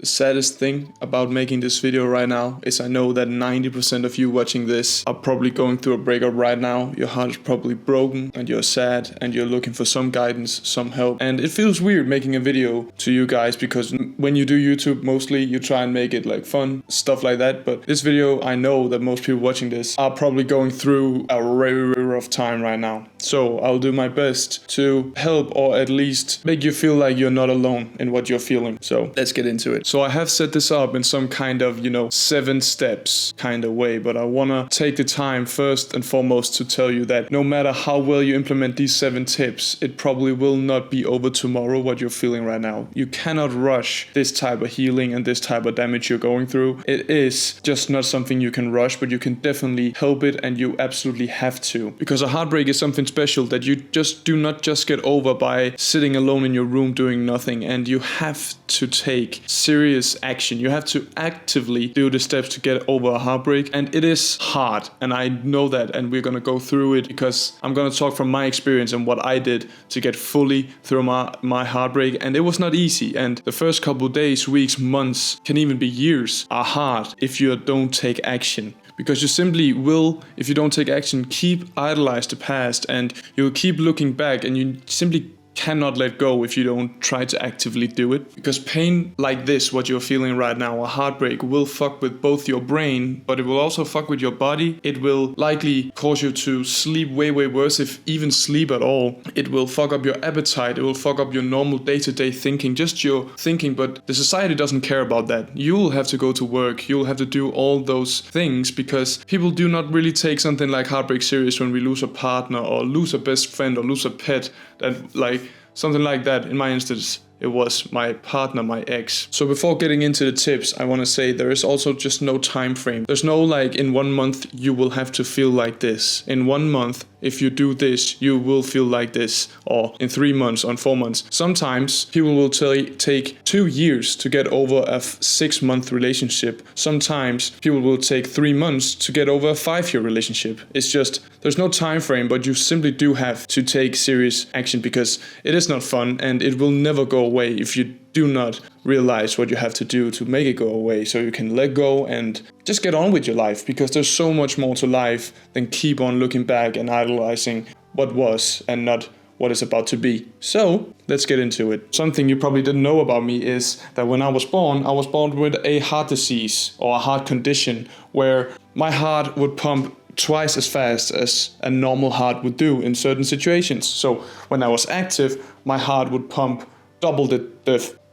The saddest thing about making this video right now is I know that 90% of you watching this are probably going through a breakup right now. Your heart is probably broken and you're sad and you're looking for some guidance, some help. And it feels weird making a video to you guys because when you do YouTube, mostly you try and make it like fun, stuff like that. But this video, I know that most people watching this are probably going through a very rough time right now. So I'll do my best to help or at least make you feel like you're not alone in what you're feeling. So let's get into it. So I have set this up in some kind of, 7 steps kind of way, but I want to take the time first and foremost to tell you that no matter how well you implement these 7 tips, it probably will not be over tomorrow what you're feeling right now. You cannot rush this type of healing and this type of damage you're going through. It is just not something you can rush, but you can definitely help it, and you absolutely have to. Because a heartbreak is something special that you just do not just get over by sitting alone in your room doing nothing, and you have to take serious action. You have to actively do the steps to get over a heartbreak, and it is hard, and I know that, and we're gonna go through it because I'm gonna talk from my experience and what I did to get fully through my heartbreak, and it was not easy, and the first couple days, weeks, months, can even be years are hard if you don't take action. Because you simply will, if you don't take action, keep idolize the past, and you'll keep looking back, and you simply cannot let go if you don't try to actively do it. Because pain like this, what you're feeling right now, a heartbreak, will fuck with both your brain, but it will also fuck with your body. It will likely cause you to sleep way worse, if even sleep at all. It will fuck up your appetite. It will fuck up your normal day-to-day thinking, just your thinking, but the society doesn't care about that. You'll have to go to work. You'll have to do all those things because people do not really take something like heartbreak serious when we lose a partner or lose a best friend or lose a pet. That something like that. In my instance, it was my partner, my ex. So before getting into the tips, I want to say there is also just no time frame. There's no in 1 month you will have to feel like this. In 1 month, if you do this, you will feel like this. Or in 3 months, on 4 months. Sometimes people will take 2 years to get over a 6-month relationship. Sometimes people will take 3 months to get over a 5-year relationship. It's just, there's no time frame, but you simply do have to take serious action because it is not fun and it will never go away if you do not realize what you have to do to make it go away, so you can let go and just get on with your life, because there's so much more to life than keep on looking back and idolizing what was and not what is about to be. So let's get into it. Something you probably didn't know about me is that when I was born with a heart disease or a heart condition where my heart would pump twice as fast as a normal heart would do in certain situations. So when I was active, my heart would pump double the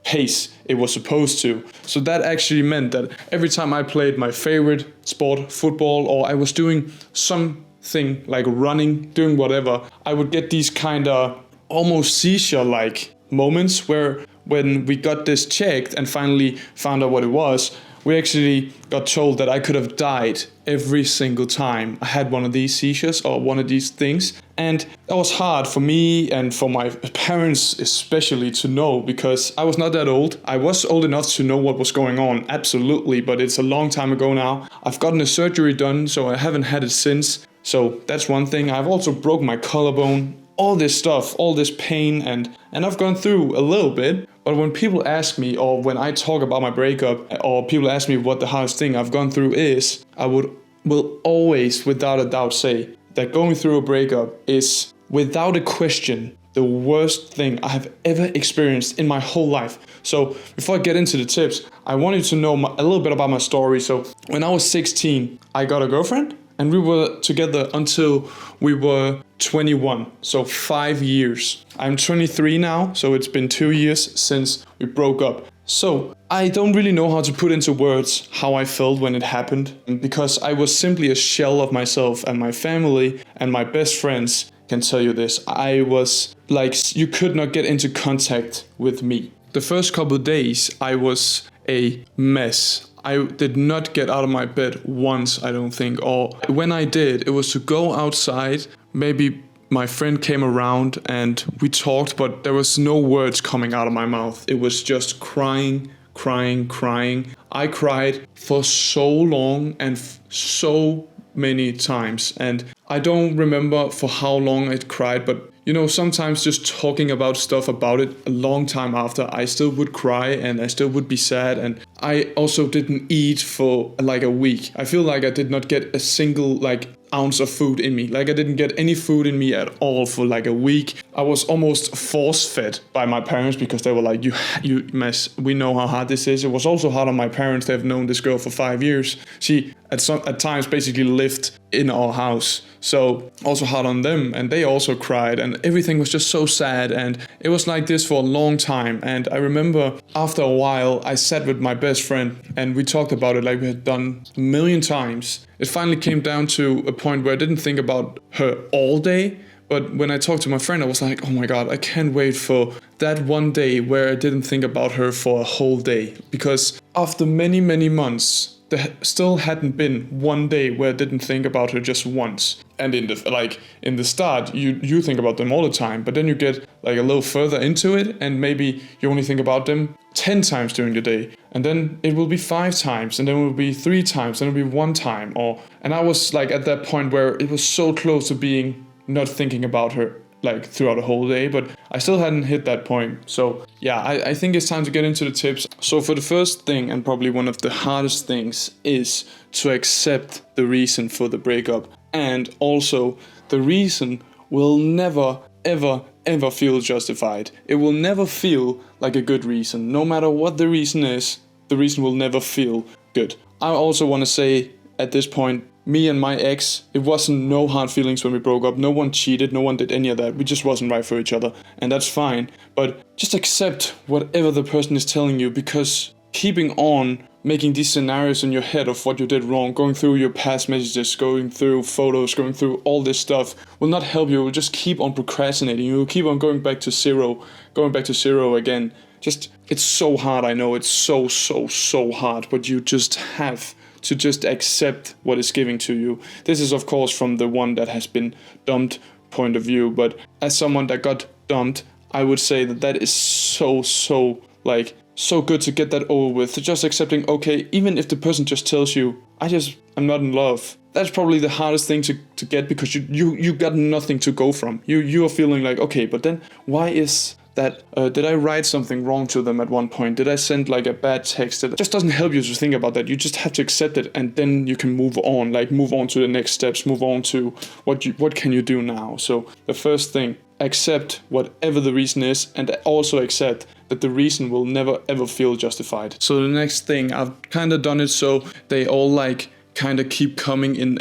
pace it was supposed to. So that actually meant that every time I played my favorite sport, football, or I was doing something like running, doing whatever, I would get these kind of almost seizure-like moments where when we got this checked and finally found out what it was, we actually got told that I could have died every single time I had one of these seizures or one of these things. And that was hard for me and for my parents especially to know, because I was not that old. I was old enough to know what was going on, absolutely, but it's a long time ago now. I've gotten a surgery done, so I haven't had it since. So that's one thing. I've also broke my collarbone. All this stuff, all this pain, and I've gone through a little bit. But when people ask me, or when I talk about my breakup, or people ask me what the hardest thing I've gone through is, I will always, without a doubt, say that going through a breakup is, without a question, the worst thing I have ever experienced in my whole life. So before I get into the tips, I want you to know a little bit about my story. So when I was 16, I got a girlfriend. And we were together until we were 21, so 5 years. I'm 23 now, so it's been 2 years since we broke up. So I don't really know how to put into words how I felt when it happened, because I was simply a shell of myself, and my family and my best friends can tell you this. I was like, you could not get into contact with me. The first couple of days, I was a mess. I did not get out of my bed once, I don't think. Or when I did, it was to go outside. Maybe my friend came around and we talked, but there was no words coming out of my mouth. It was just crying. I cried for so long and so many times. And I don't remember for how long I cried, but you know, sometimes just talking about stuff about it a long time after, I still would cry and I still would be sad. And I also didn't eat for like a week. I feel like I did not get a single like ounce of food in me. Like I didn't get any food in me at all for like a week. I was almost force fed by my parents because they were like, you mess, we know how hard this is. It was also hard on my parents. They've known this girl for 5 years. She at times basically lived in our house. So also hard on them, and they also cried, and everything was just so sad, and it was like this for a long time. And I remember after a while I sat with my best friend and we talked about it like we had done a million times. It finally came down to a point where I didn't think about her all day, but when I talked to my friend I was like, oh my god, I can't wait for that one day where I didn't think about her for a whole day. Because after many months there still hadn't been one day where I didn't think about her just once. And in the start, you think about them all the time, but then you get like a little further into it, and maybe you only think about them 10 times during the day, and then it will be 5 times, and then it will be 3 times, and it will be 1 time, and I was like at that point where it was so close to being not thinking about her like throughout the whole day, but I still hadn't hit that point. So yeah, I think it's time to get into the tips. So for the first thing, and probably one of the hardest things, is to accept the reason for the breakup. And also, the reason will never ever feel justified. It will never feel like a good reason. No matter what the reason is, the reason will never feel good. I also want to say at this point, me and my ex, it wasn't no hard feelings when we broke up. No one cheated, no one did any of that. We just wasn't right for each other, and that's fine. But just accept whatever the person is telling you, because keeping on making these scenarios in your head of what you did wrong, going through your past messages, going through photos, going through all this stuff will not help you. It will just keep on procrastinating. You will keep on going back to zero again. Just, it's so hard, I know, it's so hard, but you just have to just accept what is given to you. This is of course from the one that has been dumped point of view, but as someone that got dumped, I would say that is so good to get that over with. So just accepting, okay, even if the person just tells you, I'm not in love. That's probably the hardest thing to get, because you got nothing to go from. You are feeling like, okay, but then why is that, did I write something wrong to them at one point? Did I send like a bad text? It just doesn't help you to think about that. You just have to accept it, and then you can move on to the next steps, move on to what can you do now. So the first thing, accept whatever the reason is, and also accept that the reason will never ever feel justified. So the next thing, I've kind of done it so they all like kind of keep coming in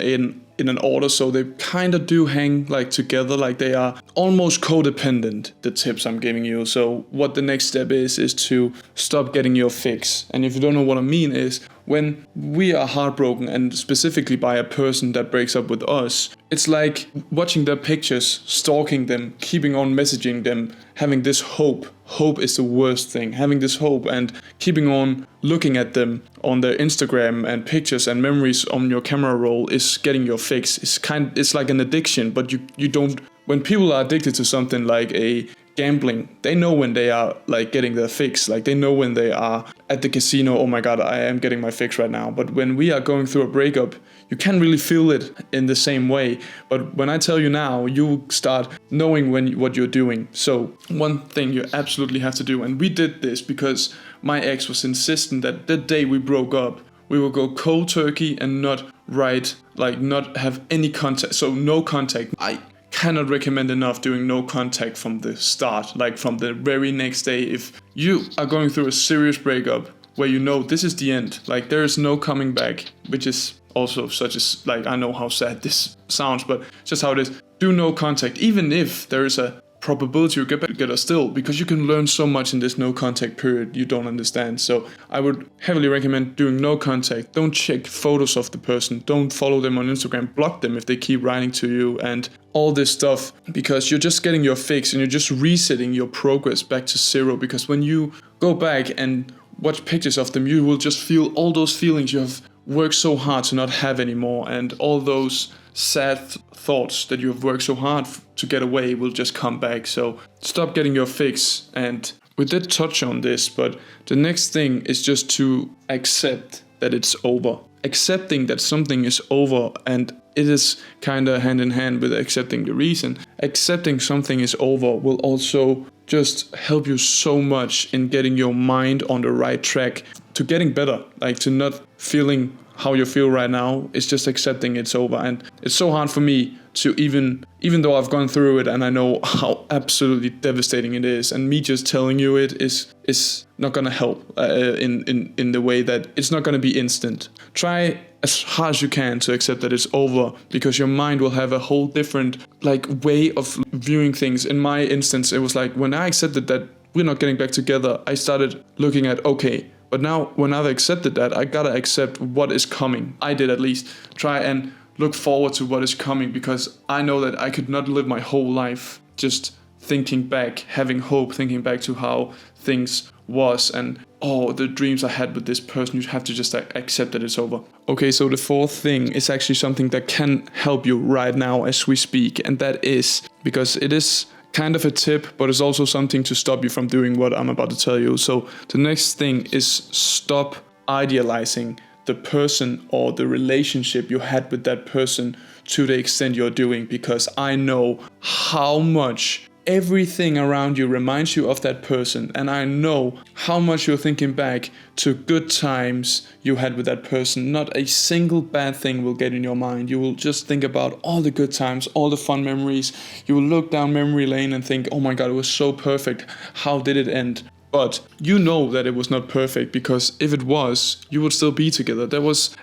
an order, so they kind of do hang like together, like they are almost codependent, the tips I'm giving you. So what the next step is to stop getting your fix. And if you don't know what I mean, is when we are heartbroken, and specifically by a person that breaks up with us, it's like watching their pictures, stalking them, keeping on messaging them, having this hope. Hope is the worst thing. Having this hope and keeping on looking at them on their Instagram and pictures and memories on your camera roll is getting your fix. It's like an addiction, but you don't. When people are addicted to something like a gambling, they know when they are like getting their fix. Like they know when they are at the casino, oh my god, I am getting my fix right now. But when we are going through a breakup, you can't really feel it in the same way. But when I tell you now, you start knowing what you're doing. So one thing you absolutely have to do, and we did this because my ex was insistent that the day we broke up, we will go cold turkey and not write, like not have any contact. So no contact. I cannot recommend enough doing no contact from the start, like from the very next day. If you are going through a serious breakup where you know this is the end, like there is no coming back, which is also such as, like, I know how sad this sounds, but just how it is. Do no contact, even if there is a probability you get back together still, because you can learn so much in this no contact period you don't understand. So I would heavily recommend doing no contact. Don't check photos of the person, don't follow them on Instagram, block them if they keep writing to you and all this stuff, because you're just getting your fix and you're just resetting your progress back to zero. Because when you go back and watch pictures of them, you will just feel all those feelings you have worked so hard to not have anymore, and all those sad thoughts that you have worked so hard to get away will just come back. So stop getting your fix. And we did touch on this, but the next thing is just to accept that it's over. Accepting that something is over and it is kind of hand in hand with accepting the reason. Accepting something is over will also just help you so much in getting your mind on the right track to getting better, like to not feeling how you feel right now. It's just accepting it's over. And it's so hard for me to even though I've gone through it and I know how absolutely devastating it is, and me just telling you it is not gonna help in the way that it's not gonna be instant. Try as hard as you can to accept that it's over, because your mind will have a whole different like way of viewing things. In my instance, it was like when I accepted that we're not getting back together, I started looking at, okay, but now when I've accepted that, I gotta accept what is coming. I did at least try and look forward to what is coming, because I know that I could not live my whole life just thinking back, having hope, thinking back to how things was and the dreams I had with this person. You have to just accept that it's over. Okay, so the fourth thing is actually something that can help you right now as we speak, and that is, because it is kind of a tip, but it's also something to stop you from doing what I'm about to tell you. So the next thing is stop idealizing the person or the relationship you had with that person to the extent you're doing, because I know how much everything around you reminds you of that person, and I know how much you're thinking back to good times you had with that person. Not a single bad thing will get in your mind. You will just think about all the good times, all the fun memories. You will look down memory lane and think, oh my god, it was so perfect. How did it end? But you know that it was not perfect, because if it was, you would still be together.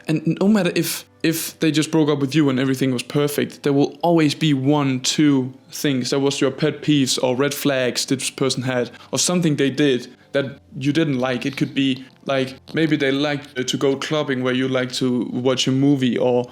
And no matter if they just broke up with you and everything was perfect, there will always be 1-2 things that was your pet peeves or red flags this person had, or something they did that you didn't like. It could be like maybe they like to go clubbing where you like to watch a movie, or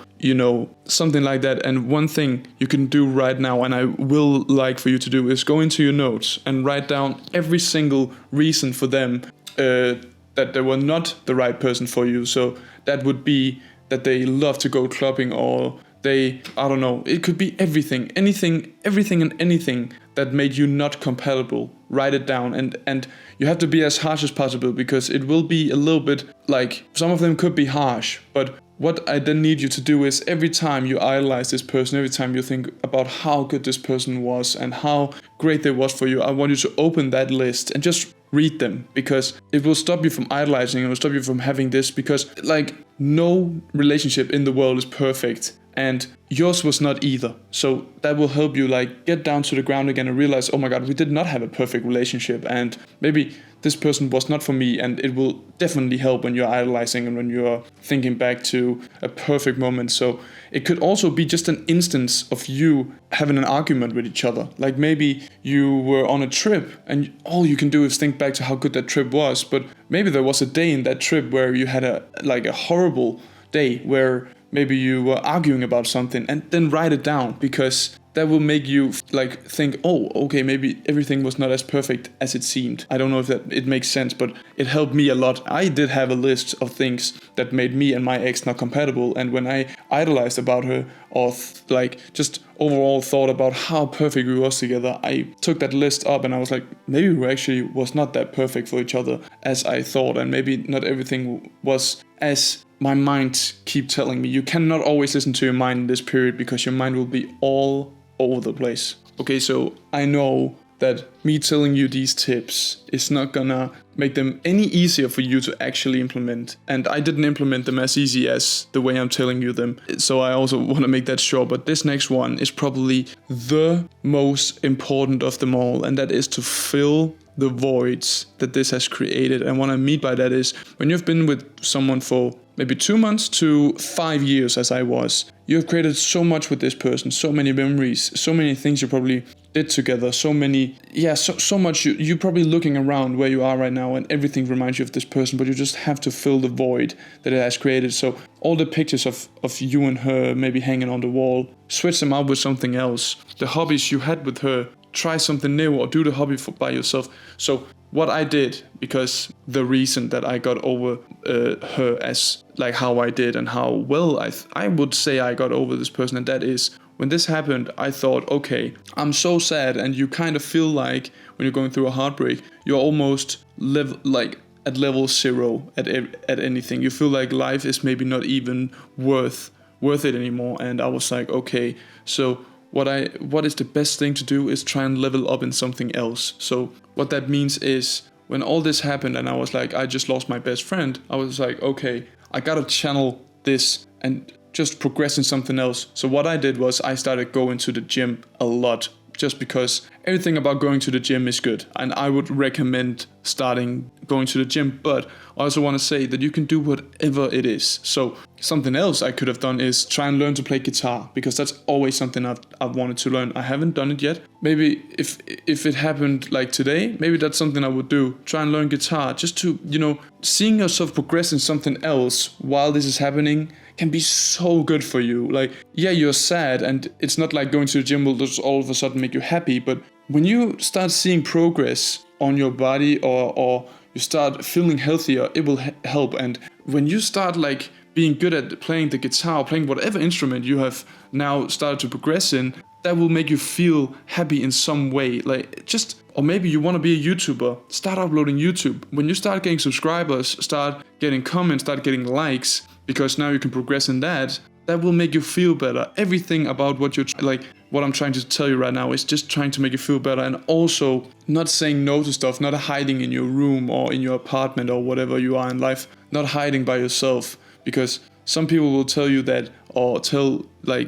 something like that. And one thing you can do right now, and I will like for you to do, is go into your notes and write down every single reason for them that they were not the right person for you. So that would be that they love to go clubbing, or I don't know, it could be everything and anything that made you not compatible. Write it down, and you have to be as harsh as possible, because it will be a little bit like, some of them could be harsh, but what I then need you to do is, every time you idolize this person, every time you think about how good this person was and how great they was for you, I want you to open that list and just read them, because it will stop you from idolizing, it will stop you from having this, because like no relationship in the world is perfect, and yours was not either. So that will help you like get down to the ground again and realize, oh my god, we did not have a perfect relationship, and maybe this person was not for me. And it will definitely help when you're idolizing and when you're thinking back to a perfect moment. So it could also be just an instance of you having an argument with each other. Like maybe you were on a trip and all you can do is think back to how good that trip was, but maybe there was a day in that trip where you had a horrible day where maybe you were arguing about something, and then write it down, because that will make you like think, oh, okay, maybe everything was not as perfect as it seemed. I don't know if that it makes sense, but it helped me a lot. I did have a list of things that made me and my ex not compatible, and when I idolized about her, or just overall thought about how perfect we was together, I took that list up and I was like, maybe we actually was not that perfect for each other as I thought, and maybe not everything was as my mind keep telling me. You cannot always listen to your mind in this period, because your mind will be all over the place. Okay, so I know that me telling you these tips is not gonna make them any easier for you to actually implement, and I didn't implement them as easy as the way I'm telling you them, so I also want to make that sure. But this next one is probably the most important of them all, and that is to fill the voids that this has created. And what I mean by that is, when you've been with someone for maybe 2 months to 5 years, as I was, you have created so much with this person, so many memories, so many things you probably did together, so much you're probably looking around where you are right now, and everything reminds you of this person, but you just have to fill the void that it has created. So all the pictures of you and her maybe hanging on the wall, switch them out with something else. The hobbies you had with her, try something new, or do the hobby by yourself. So what I did, because the reason that I got over her as like how I did, and how well I would say I got over this person, and that is, when this happened, I thought, okay, I'm so sad, and you kind of feel like when you're going through a heartbreak, you're almost at level 0 at anything. You feel like life is maybe not even worth worth it anymore. And I was like, okay, so what is the best thing to do is try and level up in something else. So what that means is, when all this happened and I was like, I just lost my best friend, I was like, okay, I gotta channel this and just progress in something else. So what I did was I started going to the gym a lot, just because everything about going to the gym is good, and I would recommend starting going to the gym. But I also want to say that you can do whatever it is. So something else I could have done is try and learn to play guitar, because that's always something I've wanted to learn. I haven't done it yet. Maybe if it happened like today, maybe that's something I would do. Try and learn guitar, just to, seeing yourself progress in something else while this is happening can be so good for you. Like, yeah, you're sad, and it's not like going to the gym will just all of a sudden make you happy, but when you start seeing progress on your body, or you start feeling healthier, it will help. And when you start like being good at playing the guitar, playing whatever instrument you have now started to progress in, that will make you feel happy in some way. Or maybe you want to be a YouTuber, start uploading YouTube. When you start getting subscribers, start getting comments, start getting likes, because now you can progress in that will make you feel better. Everything about what what I'm trying to tell you right now is just trying to make you feel better, and also not saying no to stuff, not hiding in your room or in your apartment or whatever you are in life, not hiding by yourself, because some people will tell you that,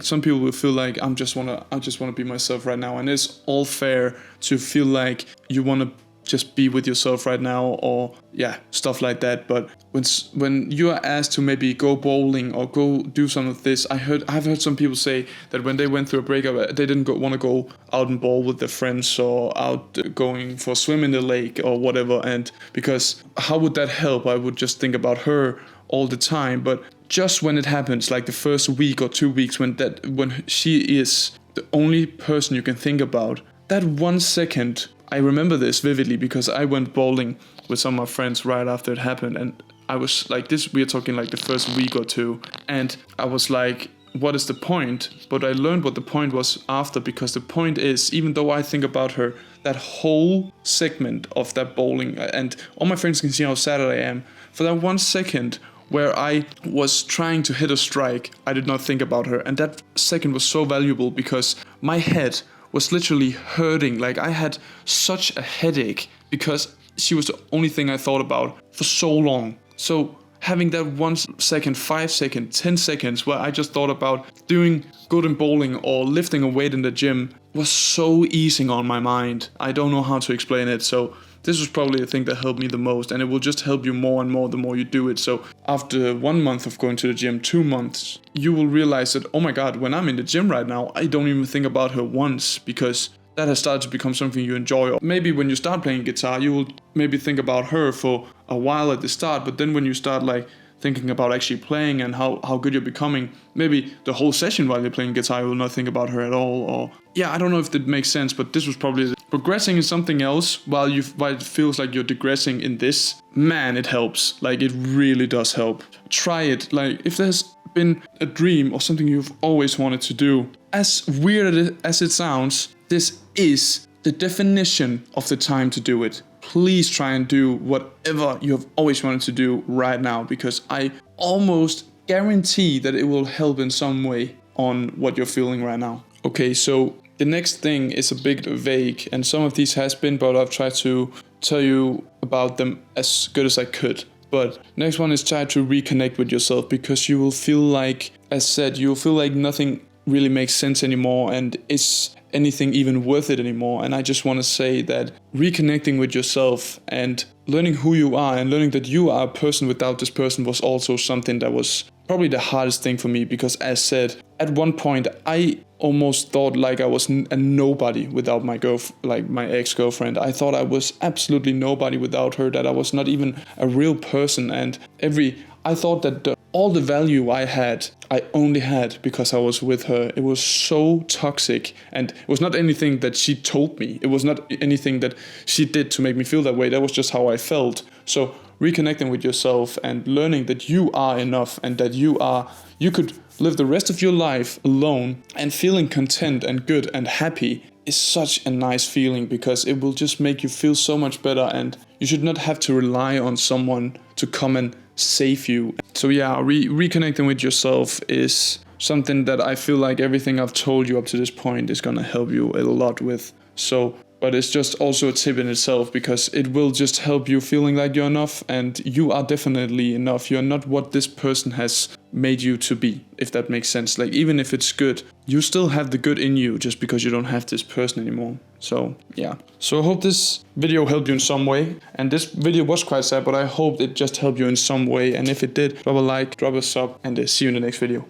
some people will feel like I just wanna be myself right now, and it's all fair to feel like you wanna just be with yourself right now, or stuff like that. But when you are asked to maybe go bowling or go do some of this, I've heard some people say that when they went through a breakup, they didn't want to go out and bowl with their friends, or out going for a swim in the lake or whatever. And because how would that help? I would just think about her all the time. But just when it happens, like the first week or 2 weeks, when she is the only person you can think about, that 1 second, I remember this vividly, because I went bowling with some of my friends right after it happened, and I was like, we're talking like the first week or two, and I was like, what is the point? But I learned what the point was after, because the point is, even though I think about her, that whole segment of that bowling, and all my friends can see how sad I am, for that 1 second where I was trying to hit a strike, I did not think about her, and that second was so valuable, because my head was literally hurting. Like, I had such a headache because she was the only thing I thought about for so long. So having that 1 second, 5 seconds, 10 seconds where I just thought about doing good in bowling or lifting a weight in the gym was so easing on my mind. I don't know how to explain it. So this was probably the thing that helped me the most, and it will just help you more and more the more you do it. So after 1 month of going to the gym, 2 months, you will realize that, oh my God, when I'm in the gym right now, I don't even think about her once, because that has started to become something you enjoy. Or maybe when you start playing guitar, you will maybe think about her for a while at the start, but then when you start thinking about actually playing and how good you're becoming, maybe the whole session while you're playing guitar, you will not think about her at all. Or I don't know if that makes sense, but this was probably progressing in something else while it feels like you're digressing in this. Man, it helps. It really does help. Try it. If there's been a dream or something you've always wanted to do, as weird as it sounds, this is the definition of the time to do it. Please try and do whatever you have always wanted to do right now, because I almost guarantee that it will help in some way on what you're feeling right now. Okay, so the next thing is a bit vague, and some of these has been, but I've tried to tell you about them as good as I could. But next one is try to reconnect with yourself, because you will feel like, as said, you will feel like nothing really makes sense anymore, and is anything even worth it anymore. And I just want to say that reconnecting with yourself and learning who you are, and learning that you are a person without this person, was also something that was probably the hardest thing for me, because as said, at one point I almost thought like I was a nobody without my my ex-girlfriend. I thought I was absolutely nobody without her, that I was not even a real person, and I thought that all the value I had, I only had because I was with her. It was so toxic, and it was not anything that she told me. It was not anything that she did to make me feel that way. That was just how I felt. So reconnecting with yourself and learning that you are enough, and that you could live the rest of your life alone and feeling content and good and happy is such a nice feeling, because it will just make you feel so much better, and you should not have to rely on someone to come and save you. So reconnecting with yourself is something that I feel like everything I've told you up to this point is gonna help you a lot with. So, but it's just also a tip in itself, because it will just help you feeling like you're enough, and you are definitely enough. You're not what this person has made you to be, if that makes sense. Like, even if it's good, you still have the good in you just because you don't have this person anymore. So yeah. So I hope this video helped you in some way. And this video was quite sad, but I hope it just helped you in some way. And if it did, drop a like, drop a sub, and see you in the next video.